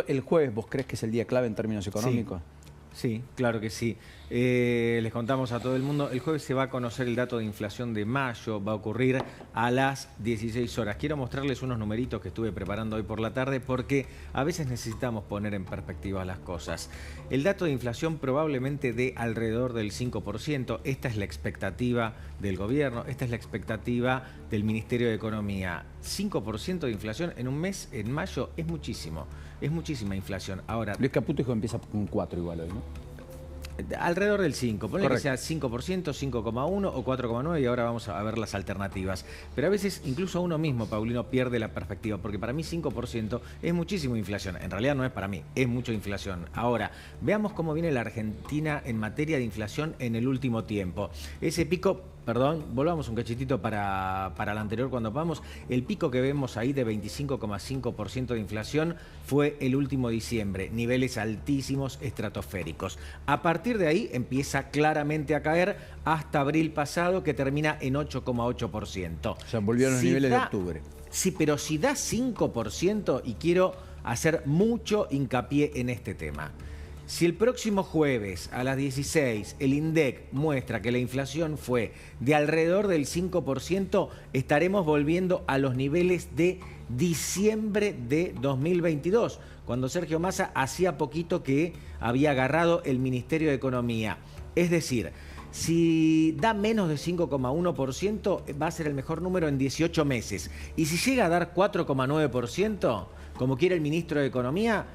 ¿El jueves vos crees que es el día clave en términos económicos? Sí, claro que sí. Les contamos a todo el mundo, el jueves se va a conocer el dato de inflación de mayo, va a ocurrir a las 16 horas. Quiero mostrarles unos numeritos que estuve preparando hoy por la tarde porque a veces necesitamos poner en perspectiva las cosas. El dato de inflación probablemente de alrededor del 5%. Esta es la expectativa del gobierno, esta es la expectativa del Ministerio de Economía. 5% de inflación en un mes, en mayo, es muchísimo. Es muchísima inflación. Ahora, Luis Caputo dijo que empieza con 4 igual hoy, ¿no? Alrededor del 5, ponle que Correcto. sea 5%, 5,1 o 4,9 y ahora vamos a ver las alternativas. Pero a veces incluso uno mismo, Paulino, pierde la perspectiva, porque para mí 5% es muchísima inflación. En realidad no es para mí, es mucha inflación. Ahora, veamos cómo viene la Argentina en materia de inflación en el último tiempo. Ese pico, perdón, volvamos un cachitito para la anterior cuando vamos. El pico que vemos ahí de 25,5% de inflación fue el último diciembre. Niveles altísimos, estratosféricos. A partir de ahí empieza claramente a caer hasta abril pasado, que termina en 8,8%. O sea, volvió a los niveles de octubre. Sí, pero si da 5%, y quiero hacer mucho hincapié en este tema. Si el próximo jueves a las 16 el INDEC muestra que la inflación fue de alrededor del 5%, estaremos volviendo a los niveles de diciembre de 2022, cuando Sergio Massa hacía poquito que había agarrado el Ministerio de Economía. Es decir, si da menos de 5,1%, va a ser el mejor número en 18 meses. Y si llega a dar 4,9%, como quiere el ministro de Economía,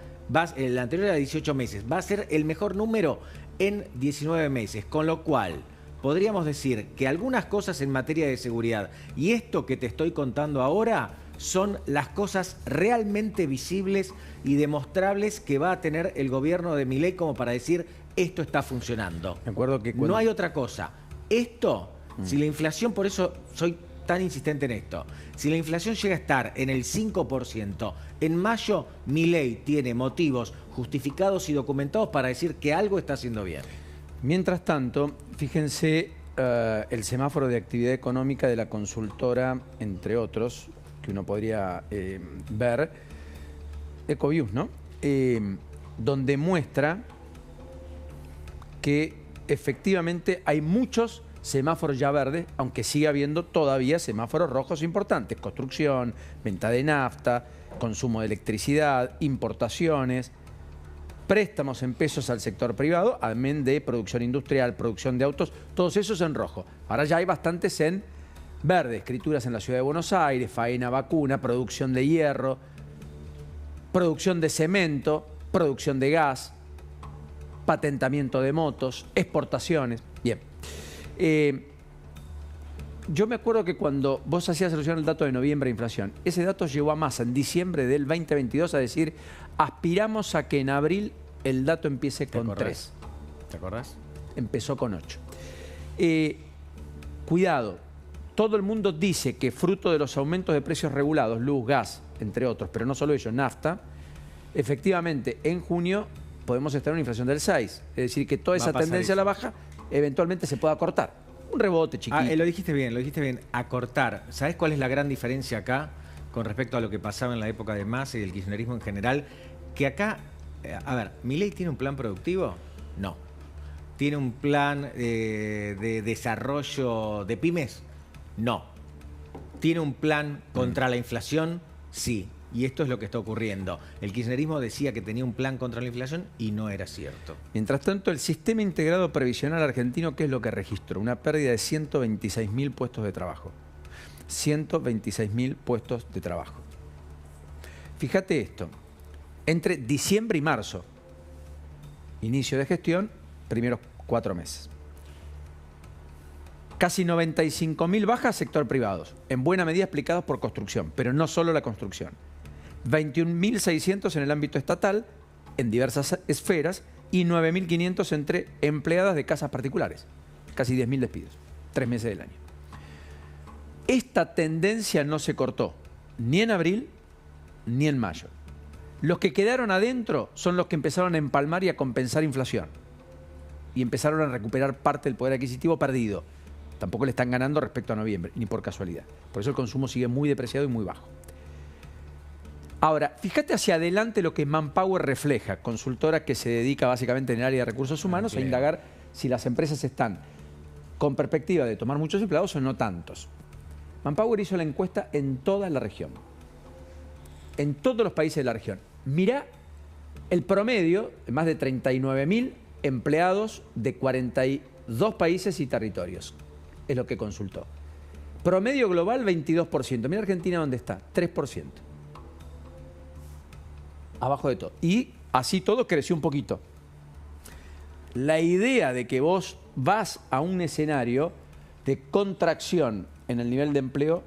el anterior era 18 meses, va a ser el mejor número en 19 meses, con lo cual podríamos decir que algunas cosas en materia de seguridad y esto que te estoy contando ahora son las cosas realmente visibles y demostrables que va a tener el gobierno de Milei como para decir esto está funcionando. Me acuerdo que cuando... No hay otra cosa. Esto, si la inflación, por eso soy tan insistente en esto, si la inflación llega a estar en el 5%, en mayo Milei tiene motivos justificados y documentados para decir que algo está haciendo bien. Mientras tanto, fíjense el semáforo de actividad económica de la consultora, entre otros, que uno podría ver, Ecovius, ¿no? Donde muestra que efectivamente hay muchos semáforos ya verdes, aunque sigue habiendo todavía semáforos rojos importantes. Construcción, venta de nafta, consumo de electricidad, importaciones, préstamos en pesos al sector privado, amén de producción industrial, producción de autos, todos esos en rojo. Ahora ya hay bastantes en verde, escrituras en la ciudad de Buenos Aires, faena vacuna, producción de hierro, producción de cemento, producción de gas, patentamiento de motos, exportaciones. Bien. Yo me acuerdo que cuando vos hacías alusión al dato de noviembre de inflación, ese dato llegó a Massa en diciembre del 2022 a decir, aspiramos a que en abril el dato empiece con 3. ¿Te acordás? Empezó con 8. Cuidado, todo el mundo dice que fruto de los aumentos de precios regulados, luz, gas, entre otros, pero no solo ellos, nafta, efectivamente en junio podemos estar en una inflación del 6. Es decir, que toda esa tendencia a la baja eventualmente se pueda cortar. Un rebote chiquito. Lo dijiste bien, acortar. ¿Sabés cuál es la gran diferencia acá con respecto a lo que pasaba en la época de Massa y del kirchnerismo en general? Que acá, a ver, ¿Milei tiene un plan productivo? No. ¿Tiene un plan de desarrollo de pymes? No. ¿Tiene un plan contra la inflación? Sí. Y esto es lo que está ocurriendo. El kirchnerismo decía que tenía un plan contra la inflación y no era cierto. Mientras tanto, el Sistema Integrado Previsional Argentino, ¿qué es lo que registró? Una pérdida de 126.000 puestos de trabajo. 126.000 puestos de trabajo. Fíjate esto. Entre diciembre y marzo, inicio de gestión, primeros 4 meses. Casi 95.000 bajas sector privados, en buena medida explicados por construcción, pero no solo la construcción. 21.600 en el ámbito estatal, en diversas esferas, y 9.500 entre empleadas de casas particulares. Casi 10.000 despidos, 3 meses del año. Esta tendencia no se cortó, ni en abril, ni en mayo. Los que quedaron adentro son los que empezaron a empalmar y a compensar inflación. Y empezaron a recuperar parte del poder adquisitivo perdido. Tampoco le están ganando respecto a noviembre, ni por casualidad. Por eso el consumo sigue muy depreciado y muy bajo. Ahora, fíjate hacia adelante lo que Manpower refleja, consultora que se dedica básicamente en el área de recursos humanos a indagar si las empresas están con perspectiva de tomar muchos empleados o no tantos. Manpower hizo la encuesta en toda la región, en todos los países de la región. Mirá el promedio de más de 39.000 empleados de 42 países y territorios. Es lo que consultó. Promedio global 22%. Mira Argentina dónde está, 3%. Abajo de todo. Y así todo creció un poquito. La idea de que vos vas a un escenario de contracción en el nivel de empleo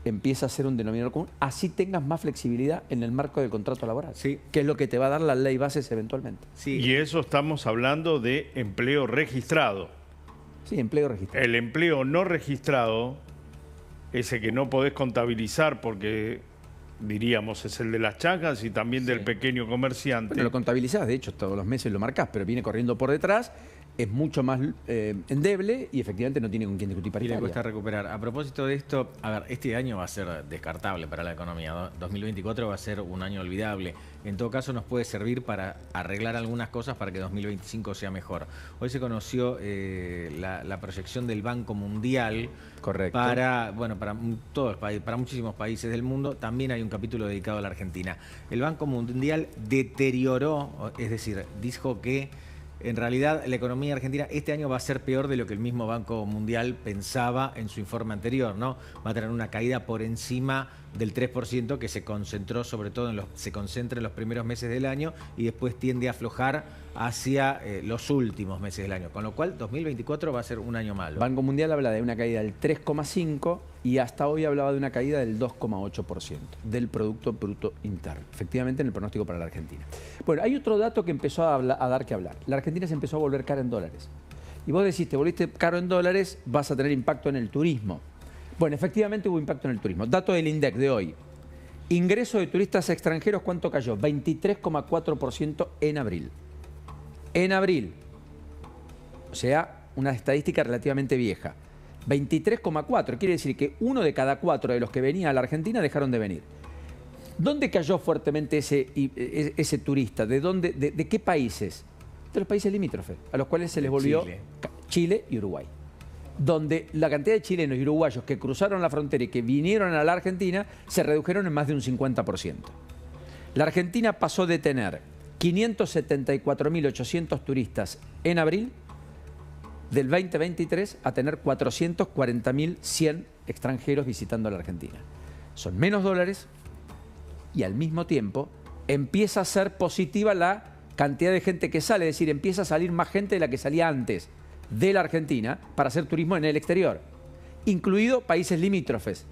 empieza a ser un denominador común, así tengas más flexibilidad en el marco del contrato laboral, sí, que es lo que te va a dar la ley bases eventualmente. Sí. Y eso estamos hablando de empleo registrado. Sí, empleo registrado. El empleo no registrado, ese que no podés contabilizar porque, diríamos, es el de las changas y también del pequeño comerciante. Bueno, lo contabilizás, de hecho, todos los meses lo marcás, pero viene corriendo por detrás, es mucho más endeble y efectivamente no tiene con quién discutir Y paritaria. le cuesta recuperar. A propósito de esto, a ver, este año va a ser descartable para la economía. 2024 va a ser un año olvidable. En todo caso, nos puede servir para arreglar algunas cosas para que 2025 sea mejor. Hoy se conoció la proyección del Banco Mundial. Correcto. Para todos los países, para muchísimos países del mundo. También hay un capítulo dedicado a la Argentina. El Banco Mundial deterioró, es decir, dijo que en realidad la economía argentina este año va a ser peor de lo que el mismo Banco Mundial pensaba en su informe anterior, ¿no? Va a tener una caída por encima del 3% que se concentró sobre todo se concentra en los primeros meses del año y después tiende a aflojar hacia los últimos meses del año, con lo cual 2024 va a ser un año malo. Banco Mundial habla de una caída del 3,5% y hasta hoy hablaba de una caída del 2,8% del Producto Bruto Interno, efectivamente en el pronóstico para la Argentina. Bueno, hay otro dato que empezó a dar que hablar. La Argentina se empezó a volver cara en dólares. Y vos decís, te volviste caro en dólares, vas a tener impacto en el turismo. Bueno, efectivamente hubo impacto en el turismo. Dato del INDEC de hoy. Ingreso de turistas extranjeros, ¿cuánto cayó? 23,4% en abril. En abril. O sea, una estadística relativamente vieja. 23,4. Quiere decir que 1 de cada 4 de los que venían a la Argentina dejaron de venir. ¿Dónde cayó fuertemente ese turista? ¿De qué países? De los países limítrofes, a los cuales se les volvió Chile y Uruguay. Donde la cantidad de chilenos y uruguayos que cruzaron la frontera y que vinieron a la Argentina se redujeron en más de un 50%. La Argentina pasó de tener 574.800 turistas en abril del 2023 a tener 440.100 extranjeros visitando la Argentina. Son menos dólares y al mismo tiempo empieza a ser positiva la cantidad de gente que sale, es decir, empieza a salir más gente de la que salía antes de la Argentina para hacer turismo en el exterior, incluido países limítrofes.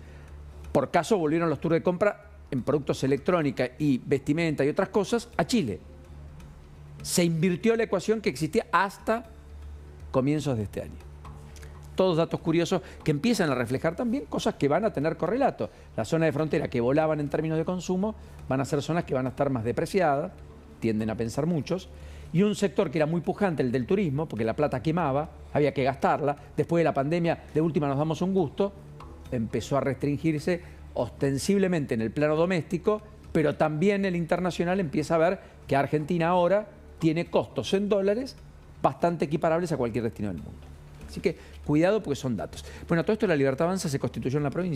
Por caso volvieron los tours de compra en productos electrónica y vestimenta y otras cosas a Chile. Se invirtió la ecuación que existía hasta comienzos de este año. Todos datos curiosos que empiezan a reflejar también cosas que van a tener correlato. Las zonas de frontera que volaban en términos de consumo van a ser zonas que van a estar más depreciadas, tienden a pensar muchos, y un sector que era muy pujante, el del turismo, porque la plata quemaba, había que gastarla, después de la pandemia, de última nos damos un gusto, empezó a restringirse ostensiblemente en el plano doméstico, pero también el internacional empieza a ver que Argentina ahora tiene costos en dólares bastante equiparables a cualquier destino del mundo. Así que cuidado porque son datos. Bueno, todo esto de La Libertad Avanza se constituyó en la provincia.